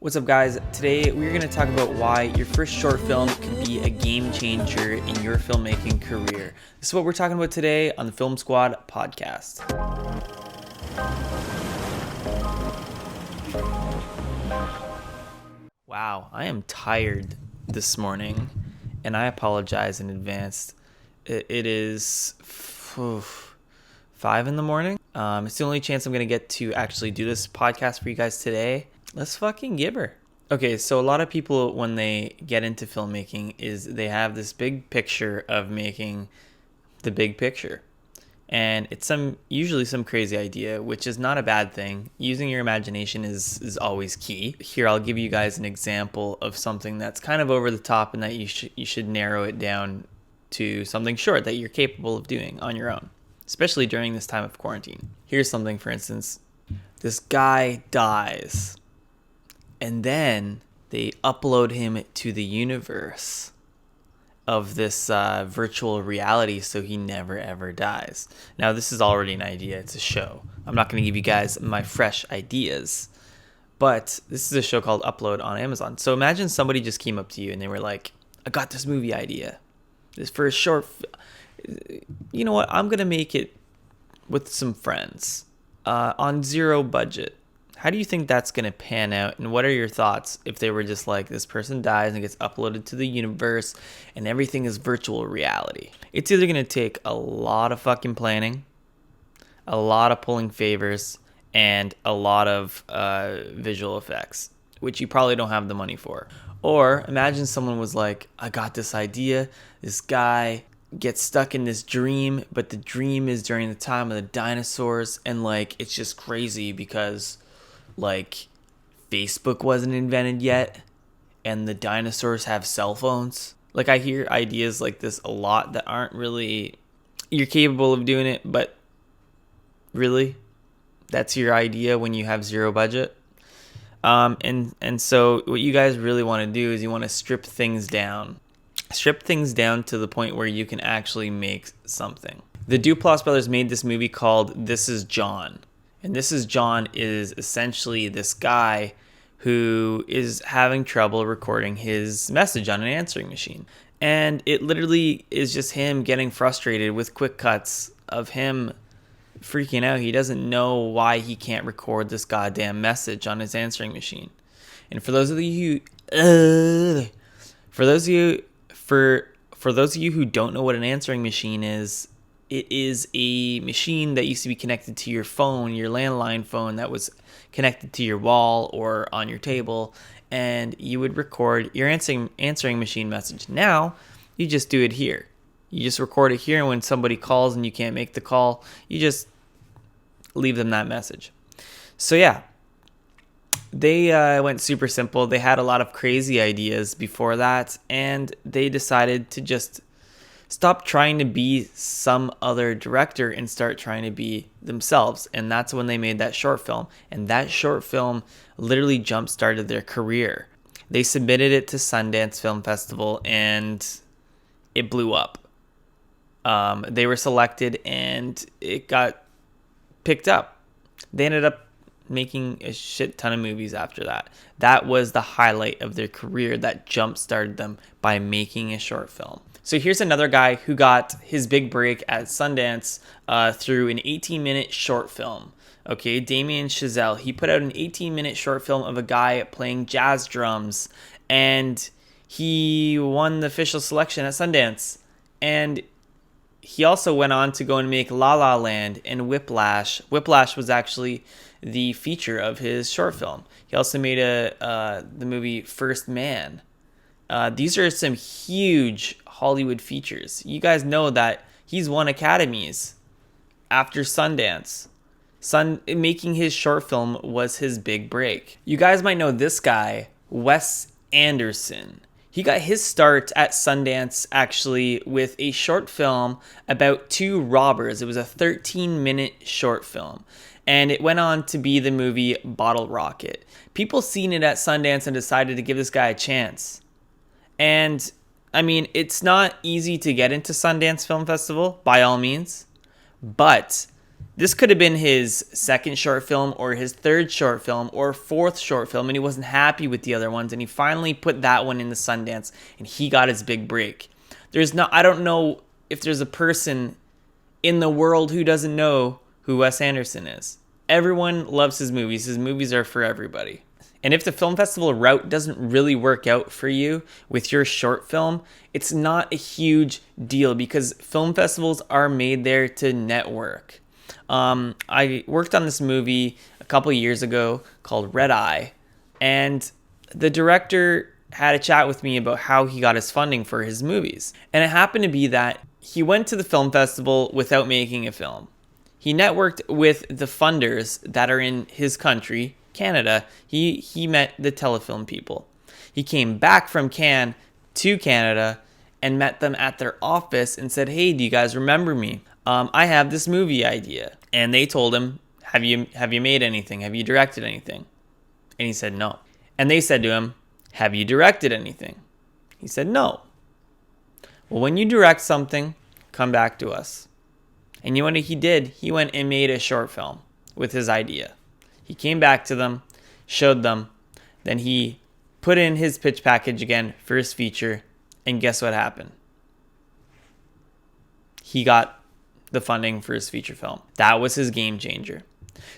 What's up, guys? Today we're going to talk about why your first short film can be a game changer in your filmmaking career. This is what we're talking about today on the FilmSquad Podcast. Wow, I am tired this morning, and I apologize in advance. It is 5 in the morning. It's the only chance I'm going to get to actually do this podcast for you guys today. Let's fucking give her. Okay, so a lot of people, when they get into filmmaking, is they have this big picture of making the big picture. And it's usually some crazy idea, which is not a bad thing. Using your imagination is always key. Here, I'll give you guys an example of something that's kind of over the top and that you should narrow it down to something short that you're capable of doing on your own, especially during this time of quarantine. Here's something, for instance. This guy dies. And then they upload him to the universe of this virtual reality so he never ever dies. Now, this is already an idea. It's a show. I'm not going to give you guys my fresh ideas. But this is a show called Upload on Amazon. So imagine somebody just came up to you and they were like, I got this movie idea. This first short. You know what? I'm going to make it with some friends on zero budget. How do you think that's going to pan out? And what are your thoughts if they were just like, this person dies and gets uploaded to the universe and everything is virtual reality? It's either going to take a lot of fucking planning, a lot of pulling favors, and a lot of visual effects, which you probably don't have the money for. Or imagine someone was like, I got this idea. This guy gets stuck in this dream, but the dream is during the time of the dinosaurs. And like, it's just crazy because like Facebook wasn't invented yet and the dinosaurs have cell phones. Like, I hear ideas like this a lot that aren't really, you're capable of doing it, but really, that's your idea when you have zero budget. And so what you guys really want to do is you want to strip things down to the point where you can actually make something. The Duplass brothers made this movie called This Is John. And This Is John is essentially this guy who is having trouble recording his message on an answering machine. And it literally is just him getting frustrated with quick cuts of him freaking out. He doesn't know why he can't record this goddamn message on his answering machine. And for those of you who don't know what an answering machine is, it is a machine that used to be connected to your phone, your landline phone that was connected to your wall or on your table, and you would record your answering machine message. Now, you just do it here. You just record it here, and when somebody calls and you can't make the call, you just leave them that message. So yeah, they went super simple. They had a lot of crazy ideas before that, and they decided to just stop trying to be some other director and start trying to be themselves. And that's when they made that short film. And that short film literally jump-started their career. They submitted it to Sundance Film Festival and it blew up. They were selected and it got picked up. They ended up making a shit ton of movies after that. That was the highlight of their career that jump-started them by making a short film. So here's another guy who got his big break at Sundance through an 18-minute short film. Okay, Damien Chazelle. He put out an 18-minute short film of a guy playing jazz drums, and he won the official selection at Sundance. And he also went on to go and make La La Land and Whiplash. Whiplash was actually the feature of his short film. He also made the movie First Man. These are some huge Hollywood features. You guys know that he's won Academies after Sundance. Making his short film was his big break. You guys might know this guy, Wes Anderson. He got his start at Sundance actually with a short film about two robbers. It was a 13-minute short film. And it went on to be the movie Bottle Rocket. People seen it at Sundance and decided to give this guy a chance. And I mean, it's not easy to get into Sundance Film Festival, by all means. But This could have been his second short film or his third short film or fourth short film, and he wasn't happy with the other ones, and he finally put that one in the Sundance, and he got his big break. I don't know if there's a person in the world who doesn't know who Wes Anderson is. Everyone loves his movies. His movies are for everybody. And if the film festival route doesn't really work out for you with your short film, it's not a huge deal because film festivals are made there to network. I worked on this movie a couple years ago called Red Eye, and the director had a chat with me about how he got his funding for his movies. And it happened to be that he went to the film festival without making a film. He networked with the funders that are in his country, Canada. He met the telefilm people. He came back from Cannes to Canada and met them at their office and said, "Hey, do you guys remember me? I have this movie idea." And they told him, have you made anything? Have you directed anything? And he said, no. And they said to him, have you directed anything? He said, no. Well, when you direct something, come back to us. And you know what he did? He went and made a short film with his idea. He came back to them, showed them, then he put in his pitch package again for his feature, and guess what happened? He got the funding for his feature film. That was his game changer.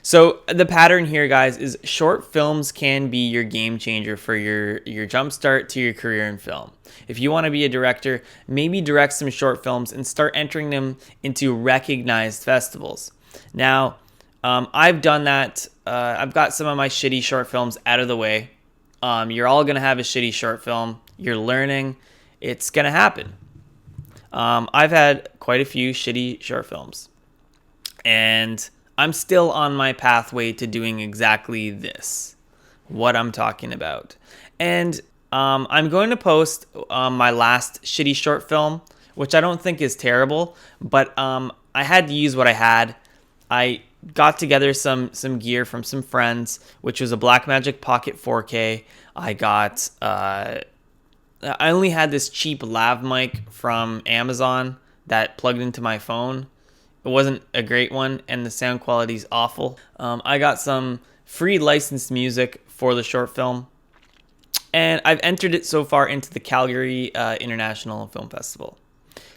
So the pattern here, guys, is short films can be your game changer for your jumpstart to your career in film. If you want to be a director, maybe direct some short films and start entering them into recognized festivals. Now, I've done that. I've got some of my shitty short films out of the way. You're all going to have a shitty short film. You're learning. It's going to happen. I've had quite a few shitty short films. And I'm still on my pathway to doing exactly this, what I'm talking about. And I'm going to post my last shitty short film, which I don't think is terrible, but I had to use what I had. I got together some gear from some friends, which was a Blackmagic Pocket 4K. I only had this cheap lav mic from Amazon that plugged into my phone. It wasn't a great one, and the sound quality is awful. I got some free licensed music for the short film, and I've entered it so far into the Calgary International Film Festival.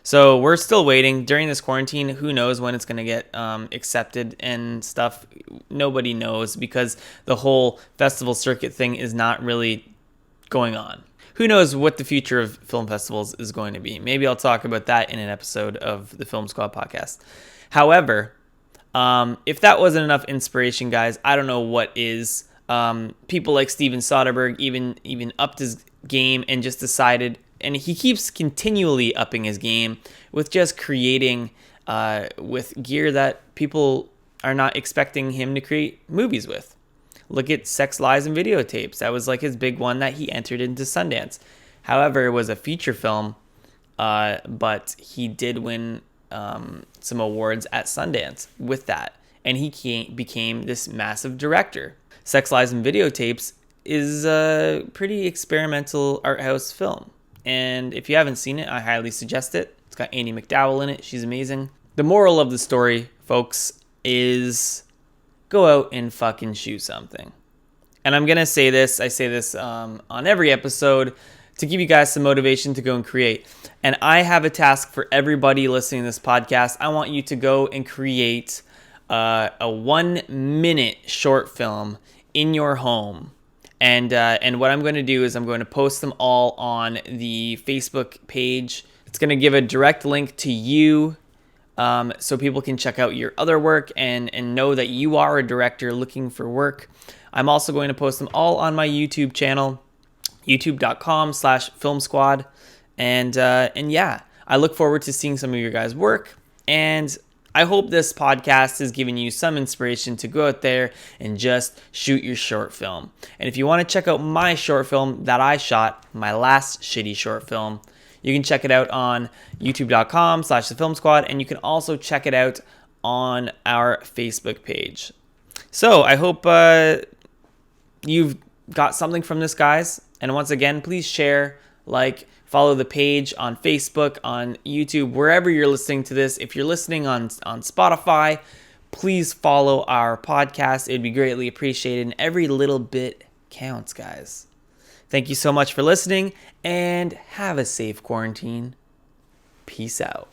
So we're still waiting. During this quarantine, who knows when it's going to get accepted and stuff. Nobody knows because the whole festival circuit thing is not really going on. Who knows what the future of film festivals is going to be. Maybe I'll talk about that in an episode of the FilmSquad Podcast. However, if that wasn't enough inspiration, guys, I don't know what is. People like Steven Soderbergh even upped his game and just decided, and he keeps continually upping his game with just creating with gear that people are not expecting him to create movies with. Look at Sex, Lies, and Videotapes. That was like his big one that he entered into Sundance. However, it was a feature film, but he did win some awards at Sundance with that. And he became this massive director. Sex, Lies, and Videotapes is a pretty experimental art house film. And if you haven't seen it, I highly suggest it. It's got Andie MacDowell in it. She's amazing. The moral of the story, folks, is go out and fucking shoot something. And I'm going to say this. I say this on every episode to give you guys some motivation to go and create. And I have a task for everybody listening to this podcast. I want you to go and create a 1-minute short film in your home. And what I'm going to do is I'm going to post them all on the Facebook page. It's going to give a direct link to you so people can check out your other work and know that you are a director looking for work. I'm also going to post them all on my YouTube channel, youtube.com/filmsquad. And yeah, I look forward to seeing some of your guys' work. And I hope this podcast has given you some inspiration to go out there and just shoot your short film. And if you want to check out my short film that I shot, my last shitty short film, you can check it out on youtube.com/thefilmsquad, and you can also check it out on our Facebook page. So I hope you've got something from this, guys. And once again, please share, like, follow the page on Facebook, on YouTube, wherever you're listening to this. If you're listening on Spotify, please follow our podcast. It would be greatly appreciated, and every little bit counts, guys. Thank you so much for listening, and have a safe quarantine. Peace out.